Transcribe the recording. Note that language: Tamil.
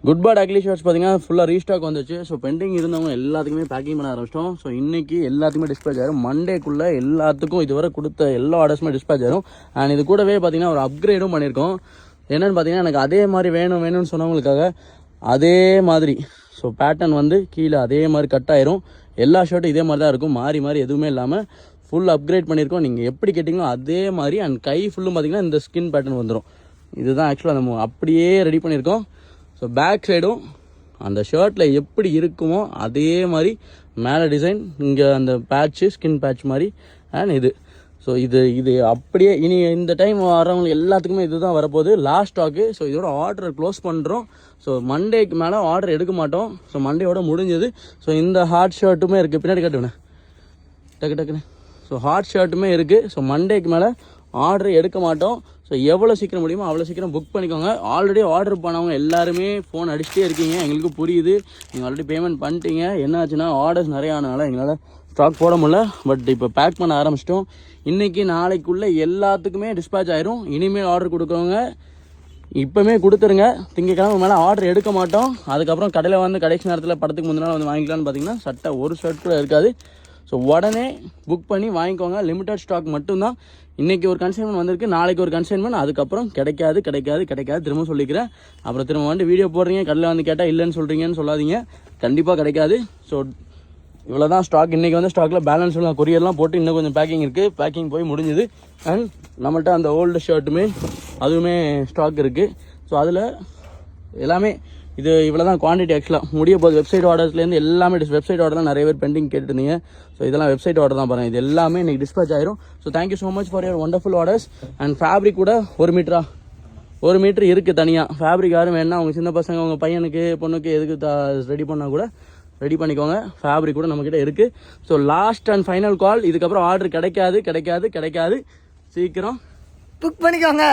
குட் பேட் அக்லி ஷர்ட்ஸ் பார்த்தீங்கன்னா ஃபுல்லாக ரீஸ்டாக் வந்துச்சு. ஸோ பெண்டிங் இருந்தவங்க எல்லாத்துக்குமே பேக்கிங் பண்ண ஆரம்பிச்சிட்டோம். ஸோ இன்றைக்கி எல்லாத்துக்குமே டிஸ்பேச் ஆயிரும். மண்டேக்குள்ளே எல்லாத்துக்கும் இதுவரை கொடுத்த எல்லா ஆர்டர்ஸுமே டிஸ்பேச் ஆயிரும். அண்ட் இது கூடவே பார்த்தீங்கன்னா ஒரு அப்கிரேடும் பண்ணியிருக்கோம். என்னென்னு பார்த்தீங்கன்னா எனக்கு அதே மாதிரி வேணும்னு சொன்னவங்களுக்காக அதே மாதிரி ஸோ பேட்டர்ன் வந்து கீழே அதே மாதிரி கட் ஆயிரும். எல்லா ஷர்ட்டும் இதே மாதிரி தான் இருக்கும், மாறி மாறி எதுவுமே இல்லாமல் ஃபுல் அப்கிரேட் பண்ணியிருக்கோம். நீங்கள் எப்படி கேட்டிங்களோ அதே மாதிரி. அண்ட் கை ஃபுல்லும் பார்த்தீங்கன்னா இந்த ஸ்கின் பேட்டர்ன் வந்துடும். இதுதான் ஆக்சுவலாக நம்ம அப்படியே ரெடி பண்ணியிருக்கோம். ஸோ பேக் சைடும் அந்த ஷர்ட்டில் எப்படி இருக்குமோ அதே மாதிரி மேலே டிசைன், இங்கே அந்த பேட்ச்சு ஸ்கின் பேட்ச் மாதிரி. அண்ட் இது ஸோ இது அப்படியே இனி இந்த டைம் வரவங்களுக்கு எல்லாத்துக்குமே இது தான் வரப்போகுது, லாஸ்ட் ஸ்டாக்கு. ஸோ இதோட ஆர்டரை க்ளோஸ் பண்ணுறோம். ஸோ மண்டேக்கு மேலே ஆர்டர் எடுக்க மாட்டோம். ஸோ மண்டேயோட முடிஞ்சது. ஸோ இந்த ஹாட் ஷர்ட்டுமே இருக்குது, பின்னாடி கட்டுவேண்ணே டக்குன்னு. ஸோ ஹாட் ஷர்ட்டுமே இருக்குது. ஸோ மண்டேக்கு மேலே ஆர்டர் எடுக்க மாட்டோம். ஸோ எவ்வளோ சீக்கிரம் முடியுமோ அவ்வளோ சீக்கிரம் புக் பண்ணிக்கோங்க. ஆல்ரெடி ஆர்டர் பண்ணவங்க எல்லாருமே ஃபோன் அடிச்சுட்டே இருக்கீங்க, எங்களுக்கு புரியுது. நீங்கள் ஆல்ரெடி பேமெண்ட் பண்ணிட்டீங்க. என்னாச்சுன்னா ஆர்டர்ஸ் நிறையா ஆனதுனால எங்களால் ஸ்டாக் போட முடியல. பட் இப்போ பேக் பண்ண ஆரம்பிச்சிட்டோம். இன்றைக்கி நாளைக்குள்ளே எல்லாத்துக்குமே டிஸ்பேச் ஆயிரும். இனிமேல் ஆர்டர் கொடுக்குறவங்க இப்போமே கொடுத்துருங்க. திங்கக்கிழமை மேலே ஆர்டர் எடுக்க மாட்டோம். அதுக்கப்புறம் கடையில் வந்து கடைசி நேரத்தில் படத்துக்கு முந்தின நாள் வந்து வாங்கிக்கலான்னு பார்த்தீங்கன்னா சட்டை ஒரு ஷர்ட் கூட இருக்காது. ஸோ உடனே புக் பண்ணி வாங்கிக்கோங்க. லிமிட்டட் ஸ்டாக் மட்டும்தான். இன்றைக்கி ஒரு கன்சைன்மெண்ட் வந்திருக்கு, நாளைக்கு ஒரு கன்சைன்மெண்ட், அதுக்கப்புறம் கிடைக்காது. திரும்ப சொல்லிக்கிறேன். அப்புறம் திரும்ப வந்து வீடியோ போடுறீங்க, கடையில் வந்து கேட்டால் இல்லைன்னு சொல்கிறீங்கன்னு சொல்லாதீங்க. கண்டிப்பாக கிடைக்காது. ஸோ இவ்வளோ தான் ஸ்டாக். இன்றைக்கி வந்து ஸ்டாக்கில் பேலன்ஸ் எல்லாம் கொரியர்லாம் போட்டு இன்னும் கொஞ்சம் பேக்கிங் இருக்குது. பேக்கிங் போய் முடிஞ்சுது. அண்ட் நம்மள்ட்ட அந்த ஓல்டு ஷர்ட்டுமே அதுவுமே ஸ்டாக் இருக்குது. ஸோ அதில் எல்லாமே இது இவ்வளோ தான் குவான்டிட்டி. ஆக்சுவலாக முடிய போகுது. வெப்சைட் ஆர்டர்ஸ்லேருந்து எல்லாமே வெப்சைட் ஆர்டர்லாம் நிறைய பேர் பெண்டிங் கேட்டுருந்தீங்க. ஸோ இதெல்லாம் வெப்சைட் ஆர்டர் தான் பாருங்கள். இது எல்லாமே இன்றைக்கி டிஸ்பேச் ஆயிரும். So thank you so much for your wonderful orders. And fabric கூட 1 மீட்டர் இருக்குது தனியாக. ஃபேப்ரிக் யாரும் வேணா அவங்க சின்ன பசங்க, அவங்க பையனுக்கு பொண்ணுக்கு எதுக்கு ரெடி பண்ணால் கூட ரெடி பண்ணிக்கோங்க. ஃபேப்ரிக் கூட நம்மக்கிட்ட இருக்குது. ஸோ லாஸ்ட் அண்ட் ஃபைனல் கால். இதுக்கப்புறம் ஆர்டர் கிடைக்காது. சீக்கிரம் புக் பண்ணிக்கோங்க.